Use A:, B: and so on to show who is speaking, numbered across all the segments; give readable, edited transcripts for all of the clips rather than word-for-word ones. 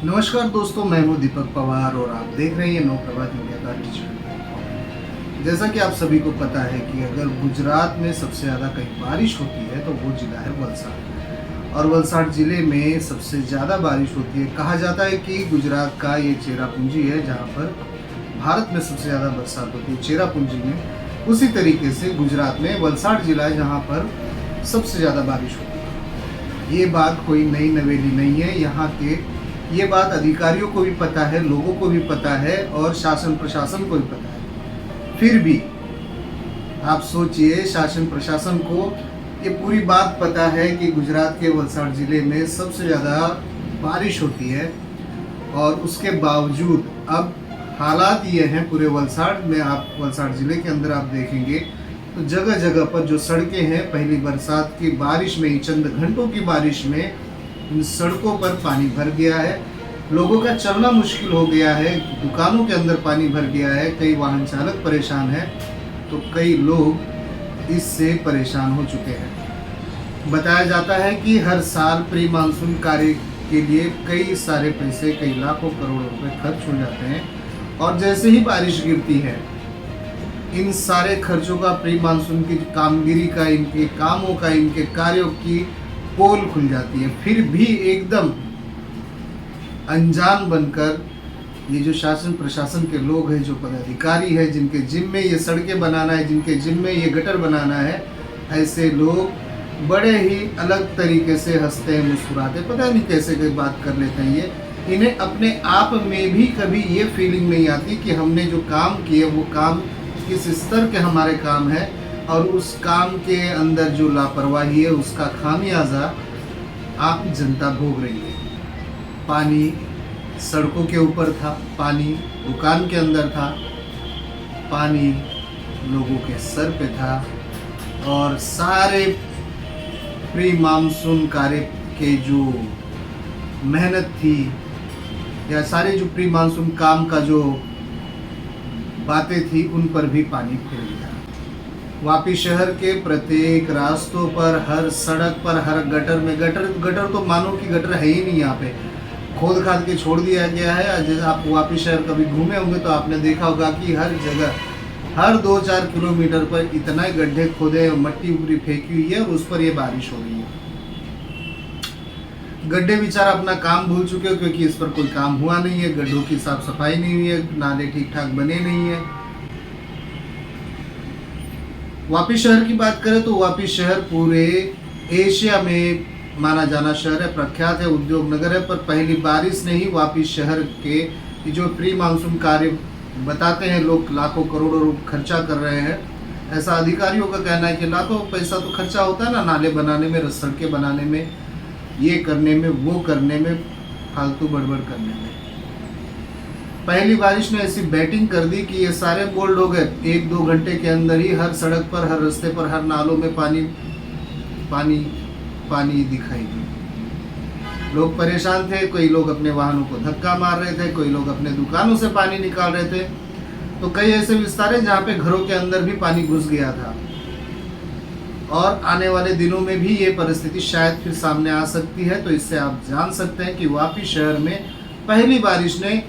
A: नमस्कार दोस्तों, मैं हूं दीपक पवार और आप देख रहे हैं नवप्रभात मीडिया का डिजिटल प्लेटफॉर्म। जैसा कि आप सभी को पता है कि अगर गुजरात में सबसे ज़्यादा कहीं बारिश होती है तो वो जिला है वलसाड। और वलसाड ज़िले में सबसे ज़्यादा बारिश होती है। कहा जाता है कि गुजरात का ये चेरापूंजी है जहाँ पर भारत में सबसे ज़्यादा बरसात होती है, चेरापूंजी में। उसी तरीके से गुजरात में वलसाड जिला है जहाँ पर सबसे ज़्यादा बारिश होती है। ये बात कोई नई नवेली नहीं है, यहाँ के ये बात अधिकारियों को भी पता है, लोगों को भी पता है और शासन प्रशासन को भी पता है। फिर भी आप सोचिए, शासन प्रशासन को ये पूरी बात पता है कि गुजरात के वलसाड ज़िले में सबसे ज़्यादा बारिश होती है और उसके बावजूद अब हालात ये हैं पूरे वलसाड में। आप वलसाड ज़िले के अंदर आप देखेंगे तो जगह जगह पर जो सड़कें हैं, पहली बरसात की बारिश में ही, चंद घंटों की बारिश में इन सड़कों पर पानी भर गया है। लोगों का चलना मुश्किल हो गया है, दुकानों के अंदर पानी भर गया है, कई वाहन चालक परेशान हैं, तो कई लोग इससे परेशान हो चुके हैं। बताया जाता है कि हर साल प्री मानसून कार्य के लिए कई सारे पैसे, कई लाखों करोड़ों रुपए खर्च हो जाते हैं और जैसे ही बारिश गिरती है इन सारे खर्चों का, प्री मानसून की कामगिरी का, इनके कामों का, इनके कार्यों की पोल खुल जाती है। फिर भी एकदम अनजान बनकर ये जो शासन प्रशासन के लोग हैं, जो पदाधिकारी है, जिनके जिम में ये सड़कें बनाना है, जिनके जिम में ये गटर बनाना है, ऐसे लोग बड़े ही अलग तरीके से हंसते हैं, मुस्कुराते, पता नहीं कैसे कोई बात कर लेते हैं। ये इन्हें अपने आप में भी कभी ये फीलिंग नहीं आती कि हमने जो काम किए वो काम किस स्तर के हमारे काम है और उस काम के अंदर जो लापरवाही है उसका खामियाजा आप जनता भोग रही है। पानी सड़कों के ऊपर था, पानी दुकान के अंदर था, पानी लोगों के सर पे था और सारे प्री मानसून कार्य के जो मेहनत थी या सारे जो प्री मानसून काम का जो बातें थी उन पर भी पानी फिर गया। वापी शहर के प्रत्येक रास्तों पर, हर सड़क पर, हर गटर में, गटर तो मानो कि गटर है ही नहीं, यहाँ पे खोद खाद के छोड़ दिया गया है। जैसे आप वापी शहर कभी घूमे होंगे तो आपने देखा होगा कि हर जगह, हर 2-4 किलोमीटर पर इतना गड्ढे खोदे, मट्टी पूरी फेंकी हुई है और उस पर ये बारिश हो रही है। गड्ढे बेचारा अपना काम भूल चुके हो क्योंकि इस पर कोई काम हुआ नहीं है, गड्ढों की साफ सफाई नहीं हुई है, नाले ठीक ठाक बने नहीं है। वापी शहर की बात करें तो वापी शहर पूरे एशिया में माना जाना शहर है, प्रख्यात है, उद्योग नगर है। पर पहली बारिश ने ही वापी शहर के जो प्री मानसून कार्य बताते हैं लोग, लाखों करोड़ों रुपए खर्चा कर रहे हैं, ऐसा अधिकारियों का कहना है कि लाखों पैसा तो खर्चा होता है ना, नाले बनाने में, सड़कें बनाने में, ये करने में, वो करने में, फालतू बड़बड़ करने में। पहली बारिश ने ऐसी बैटिंग कर दी कि ये सारे बोल्ड हो गए। 1-2 घंटे के अंदर ही हर सड़क पर, हर रास्ते पर, हर नालों में पानी पानी पानी दिखाई दी। लोग परेशान थे, कोई लोग अपने वाहनों को धक्का मार रहे थे, कोई लोग अपने दुकानों से पानी निकाल रहे थे। तो कई ऐसे विस्तार हैं जहाँ पे घरों के अंदर भी पानी घुस गया था और आने वाले दिनों में भी ये परिस्थिति शायद फिर सामने आ सकती है। तो इससे आप जान सकते हैं कि वापी शहर में पहली बारिश ने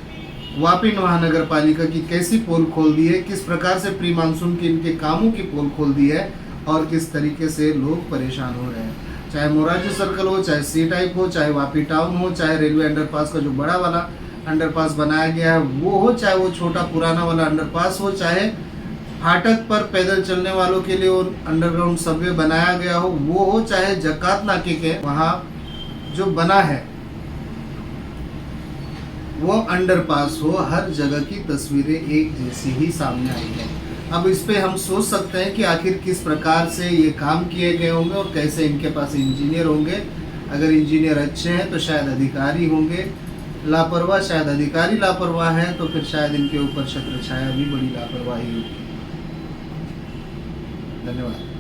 A: वापी महानगर पालिका की कैसी पोल खोल दी है, किस प्रकार से प्री मानसून के इनके कामों की पोल खोल दी है और किस तरीके से लोग परेशान हो रहे हैं। चाहे मोरारजी सर्कल हो, चाहे सी टाइप हो, चाहे वापी टाउन हो, चाहे रेलवे अंडरपास का जो बड़ा वाला अंडरपास बनाया गया है वो हो, चाहे वो छोटा पुराना वाला अंडरपास हो, चाहे फाटक पर पैदल चलने वालों के लिए वो अंडरग्राउंड सबवे बनाया गया हो वो हो, चाहे जकात नाके के वहाँ जो बना है वो अंडरपास हो, हर जगह की तस्वीरें एक जैसी ही सामने आई है। अब इस पे हम सोच सकते हैं कि आखिर किस प्रकार से ये काम किए गए होंगे और कैसे इनके पास इंजीनियर होंगे। अगर इंजीनियर अच्छे हैं तो शायद अधिकारी होंगे लापरवाह, शायद अधिकारी लापरवाह हैं तो फिर शायद इनके ऊपर छत्र छाया भी बड़ी लापरवाही होगी। धन्यवाद।